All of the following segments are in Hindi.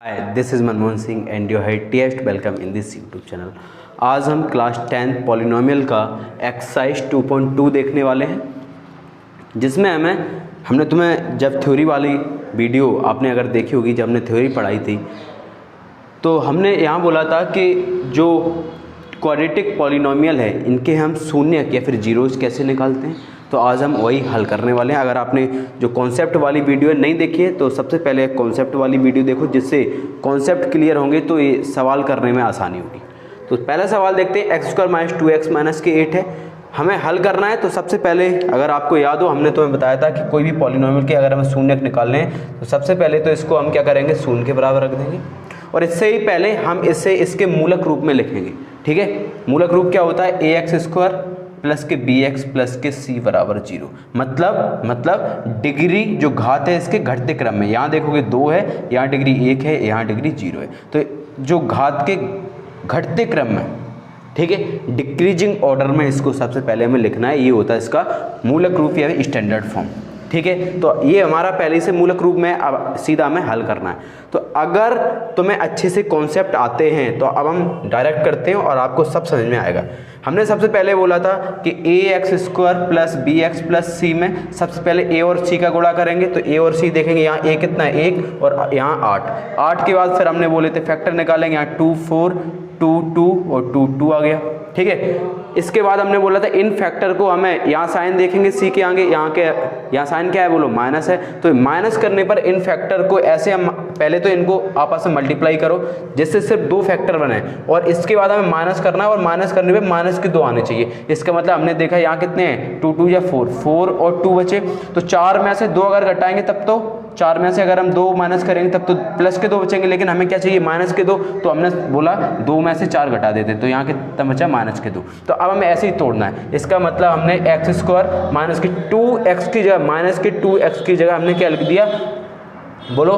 Hi, this is Manmohan Singh and your head TS. Welcome in this YouTube channel. आज हम क्लास 10 पॉलिनोमियल का एक्सरसाइज 2.2 देखने वाले हैं, जिसमें हमने तुम्हें जब थ्योरी वाली वीडियो आपने अगर देखी होगी, जब हमने थ्योरी पढ़ाई थी, तो हमने यहाँ बोला था कि जो क्वाड्रेटिक पॉलिनोमियल है इनके हम शून्य या फिर जीरोज़ कैसे निकालते हैं। तो आज हम वही हल करने वाले हैं। अगर आपने जो कॉन्सेप्ट वाली वीडियो नहीं देखी है तो सबसे पहले कॉन्सेप्ट वाली वीडियो देखो, जिससे कॉन्सेप्ट क्लियर होंगे तो ये सवाल करने में आसानी होगी। तो पहला सवाल देखते हैं। X square minus 2x minus के 8 है, हमें हल करना है। तो सबसे पहले अगर आपको याद हो, हमने तुम्हें बताया था कि कोई भी पॉलिनोमियल के अगर हमें शून्य निकालने हैं तो सबसे पहले तो इसको हम क्या करेंगे, शून्य के बराबर रख देंगे, और इससे ही पहले हम इसे इसके मूलक रूप में लिखेंगे। ठीक है, मूलक रूप क्या होता है, ax स्क्वायर प्लस के bx प्लस के c बराबर 0। मतलब डिग्री जो घात है इसके घटते क्रम में, यहाँ देखोगे 2 है, यहाँ डिग्री 1 है, यहाँ डिग्री 0 है। तो जो घात के घटते क्रम में, ठीक है, डिक्रीजिंग ऑर्डर में इसको सबसे पहले हमें लिखना है। ये होता है इसका मूलक रूप या स्टैंडर्ड फॉर्म। ठीक है, तो ये हमारा पहले से मूलक रूप में, अब सीधा हमें हल करना है। तो अगर तुम्हें अच्छे से कॉन्सेप्ट आते हैं तो अब हम डायरेक्ट करते हैं और आपको सब समझ में आएगा। हमने सबसे पहले बोला था कि ax square plus bx plus c में सबसे पहले a और c का गुणा करेंगे। तो a और c देखेंगे, यहाँ a कितना है, 1, और यहाँ 8 के बाद फिर हमने बोले थे फैक्टर निकालेंगे, यहाँ 2 4 2 2 और 2 2 आ गया। ठीक है, इसके बाद हमने बोला था इन फैक्टर को हमें, यहाँ साइन देखेंगे c के आगे, यहाँ साइन क्या है बोलो, माइनस है। तो माइनस करने पर इन फैक्टर को ऐसे हम पहले तो इनको आपस में मल्टीप्लाई करो जिससे सिर्फ 2 फैक्टर बने, और इसके बाद हमें माइनस करना है, और माइनस करने पे माइनस के 2 आने चाहिए। इसका मतलब हमने देखा यहाँ कितने हैं, 2 2 या 4 और 2 बचे। तो 4 में से 2 अगर घटाएंगे तब तो 4 में से अगर हम 2 माइनस करेंगे तब तो प्लस के 2 बचेंगे, लेकिन हमें क्या चाहिए, माइनस के 2। तो हमने बोला 2 में से 4 घटा देते, तो यहाँ कितना बचा, माइनस के 2। तो अब हमें ऐसे ही तोड़ना है। इसका मतलब हमने एक्स स्क्वायर माइनस के 2x की जगह, माइनस के 2x की जगह हमने क्या लिख दिया, बोलो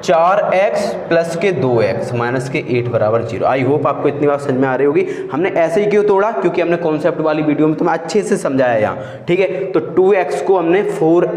4x प्लस के 2x माइनस के 8 बराबर 0। आई होप आपको इतनी बात समझ में आ रही होगी। हमने ऐसे ही क्यों तोड़ा, क्योंकि हमने कॉन्सेप्ट वाली वीडियो में तुम्हें अच्छे से समझाया यहाँ। ठीक है, तो 2x को हमने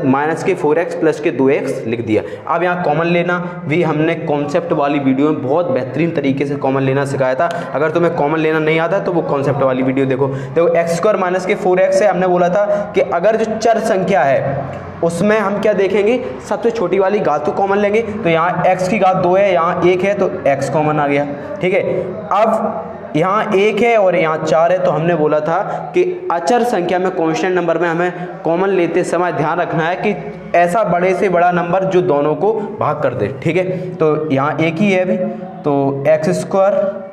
माइनस के 4x प्लस के 2x लिख दिया। अब यहाँ कॉमन लेना भी हमने कॉन्सेप्ट वाली वीडियो में बहुत बेहतरीन तरीके से कॉमन लेना सिखाया था। अगर तुम्हें कॉमन लेना नहीं आता तो वो कॉन्सेप्ट वाली वीडियो देखो। एक्स स्क्वायर माइनस के 4x है, हमने बोला था कि अगर जो चर संख्या है उसमें हम क्या देखेंगे, सबसे छोटी वाली घात को कॉमन लेंगे। तो यहाँ x की घात 2 है, यहाँ 1 है, तो x कॉमन आ गया। ठीक है, अब यहाँ 1 है और यहाँ 4 है, तो हमने बोला था कि अचर संख्या में, कांस्टेंट नंबर में हमें कॉमन लेते समय ध्यान रखना है कि ऐसा बड़े से बड़ा नंबर जो दोनों को भाग कर दे। ठीक है, तो यहाँ 1 ही है अभी, तो x square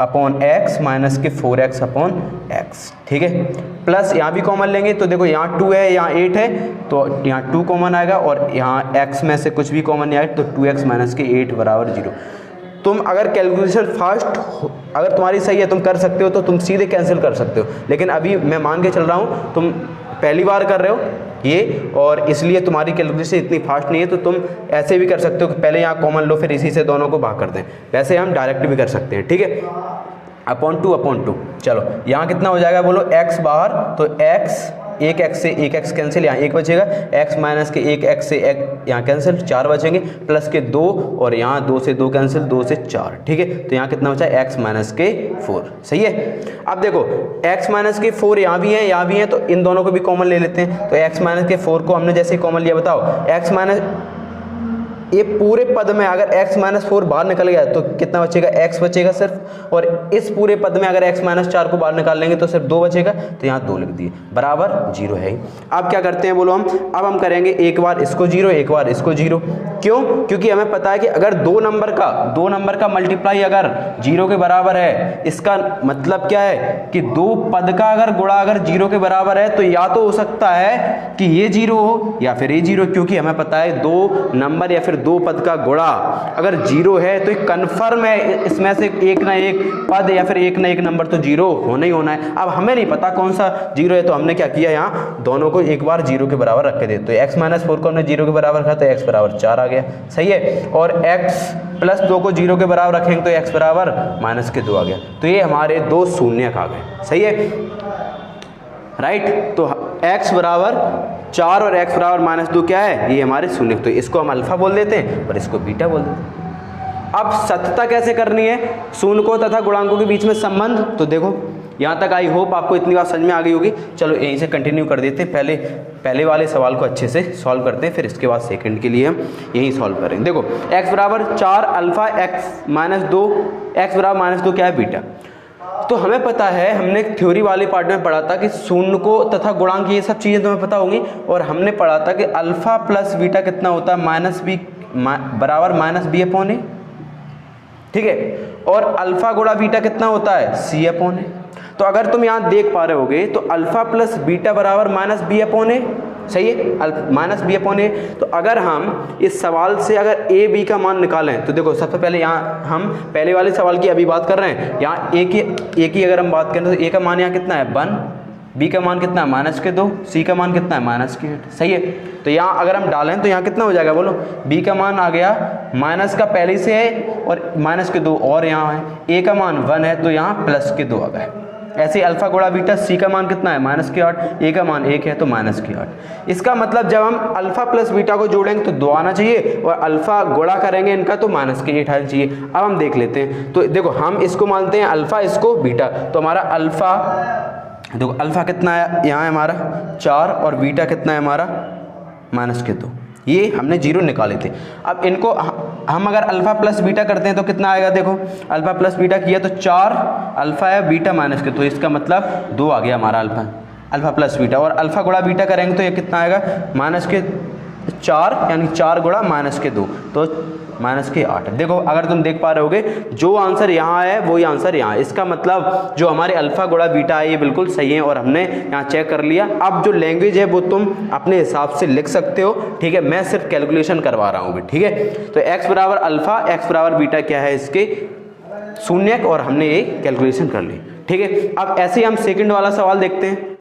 upon x minus के 4x अपॉन x। ठीक है, प्लस यहाँ भी कॉमन लेंगे, तो देखो यहाँ 2 है, यहाँ 8 है, तो यहाँ 2 कॉमन आएगा, और यहाँ x में से कुछ भी कॉमन नहीं आएगा, तो 2x माइनस के 8 बराबर 0। तुम अगर कैलकुलेशन फास्ट अगर तुम्हारी सही है, तुम कर सकते हो, तो तुम सीधे कैंसिल कर सकते हो। लेकिन अभी मैं मान के चल रहा हूँ तुम पहली बार कर रहे हो ये, और इसलिए तुम्हारी कैलकुलेशन इतनी फास्ट नहीं है, तो तुम ऐसे भी कर सकते हो कि पहले यहाँ कॉमन लो, फिर इसी से दोनों को भाग कर दें। वैसे हम डायरेक्ट भी कर सकते हैं। ठीक है, अपॉन टू। चलो यहाँ कितना हो जाएगा, बोलो x बाहर, तो x 1x से 1x कैंसिल, यहाँ 1 बचेगा, x माइनस के 1x से 1 यहाँ कैंसिल, 4 बचेंगे, प्लस के 2, और यहाँ 2 से 2 कैंसिल, 2 से 4। ठीक है, तो यहाँ कितना बचा, x माइनस के 4। सही है, अब देखो x माइनस के 4 यहाँ भी है, यहाँ भी है, तो इन दोनों को भी कॉमन ले लेते हैं। तो x माइनस के 4 को हमने जैसे कॉमन लिया, बताओ x माइनस, ये पूरे पद में अगर x माइनस 4 बाहर निकल गया तो कितना बचेगा, x बचेगा सिर्फ, और इस पूरे पद में अगर x माइनस 4 को बाहर निकाल लेंगे तो सिर्फ 2 बचेगा, तो यहाँ 2 लिख दिए, बराबर 0 है। अब क्या करते हैं बोलो, अब हम करेंगे एक बार इसको 0, एक बार इसको 0। क्यों, क्योंकि हमें पता है कि अगर दो नंबर का मल्टीप्लाई अगर 0 के बराबर है, इसका मतलब क्या है कि दो पद का अगर गुणा अगर 0 के बराबर है, तो या तो हो सकता है कि ये 0 हो या फिर ये 0, क्योंकि हमें पता है दो नंबर या फिर दो पद का गुणा अगर 0 है तो कन्फर्म है इसमें से एक ना एक पद या फिर एक ना एक नंबर तो 0 होना ही होना है। अब हमें नहीं पता कौन सा 0 है, तो हमने क्या किया, यहाँ दोनों को एक बार 0 के बराबर रख के दे। तो x माइनस 4 को हमने 0 के बराबर रखा, तो x बराबर 4 आ गया। सही है, और x प्लस 2 को 0 के बराबर रखेंगे तो x बराबर माइनस के 2 आ गया। तो ये हमारे दो शून्य आ गए। सही है, राइट। तो x बराबर 4 और x बराबर -2 क्या है, ये हमारे शून्य। तो इसको हम अल्फा बोल देते हैं और इसको बीटा बोल देते हैं। अब सत्यता कैसे करनी है, शून्य तथा गुणांकों के बीच में संबंध। तो देखो यहाँ तक आई होप आपको इतनी बात समझ में आ गई होगी। चलो यहीं से कंटिन्यू कर देते हैं, पहले वाले सवाल को अच्छे से सॉल्व करते हैं, फिर इसके बाद सेकंड के लिए हम यही सॉल्व करेंगे। देखो x बराबर 4 अल्फा x माइनस 2, x बराबर माइनस 2 क्या है, बीटा। तो हमें पता है, हमने थ्योरी वाले पार्ट में पढ़ा था कि शून्य को तथा गुणांक ये सब चीज़ें तुम्हें पता होंगी, और हमने पढ़ा था कि अल्फा प्लस बीटा कितना होता है, माइनस बी बराबर माइनस बी अपॉन ए, ठीक है। और अल्फा गुणा बीटा कितना होता है, सी अपॉन ए। तो अगर तुम यहाँ देख पा रहे होगे तो अल्फा प्लस बीटा बराबर माइनस बी अपॉन ए, सही है, माइनस बी अपॉन ए। तो अगर हम इस सवाल से अगर ए बी का मान निकालें तो देखो सबसे पहले यहाँ हम पहले वाले सवाल की अभी बात कर रहे हैं, यहाँ ए की अगर हम बात करें तो ए का मान यहाँ कितना है 1, बी का मान कितना है माइनस के 2, सी का मान कितना है माइनस के 8, सही है। तो यहाँ अगर हम डालें तो यहाँ कितना हो जाएगा बोलो, बी का मान आ गया माइनस का पहले से है और माइनस के 2 और यहाँ है, ए का मान 1 है तो यहाँ प्लस के 2 आ गए। ऐसे अल्फा गुणा बीटा, सी का मान कितना है माइनस के 8, ए का मान 1 है तो माइनस के 8। इसका मतलब जब हम अल्फा प्लस बीटा को जोड़ेंगे तो 2 आना चाहिए, और अल्फा गुणा करेंगे इनका तो माइनस के 8 आना चाहिए। अब हम देख लेते हैं, तो देखो हम इसको मानते हैं अल्फा, इसको बीटा, तो हमारा अल्फा, देखो अल्फा कितना है यहाँ है हमारा 4 और बीटा कितना है हमारा माइनस के 2, ये हमने 0 निकाले थे। अब इनको हम अगर अल्फा प्लस बीटा करते हैं तो कितना आएगा, देखो अल्फा प्लस बीटा किया तो 4 अल्फा है बीटा माइनस के, तो इसका मतलब 2 आ गया हमारा अल्फा प्लस बीटा। और अल्फा गुणा बीटा करेंगे तो ये कितना आएगा, माइनस के 4 यानी 4 गुणा माइनस के 2 तो माइनस के 8। देखो अगर तुम देख पा रहे होगे जो आंसर यहाँ है वही आंसर यहाँ है, इसका मतलब जो हमारे अल्फा गुणा बीटा है ये बिल्कुल सही है और हमने यहाँ चेक कर लिया। अब जो लैंग्वेज है वो तुम अपने हिसाब से लिख सकते हो, ठीक है, मैं सिर्फ कैलकुलेशन करवा रहा हूँ, ठीक है। तो x बराबर अल्फा, x बराबर बीटा क्या है इसके शून्य, और हमने ये कैलकुलेशन कर ली, ठीक है। अब ऐसे ही हम सेकंड वाला सवाल देखते हैं।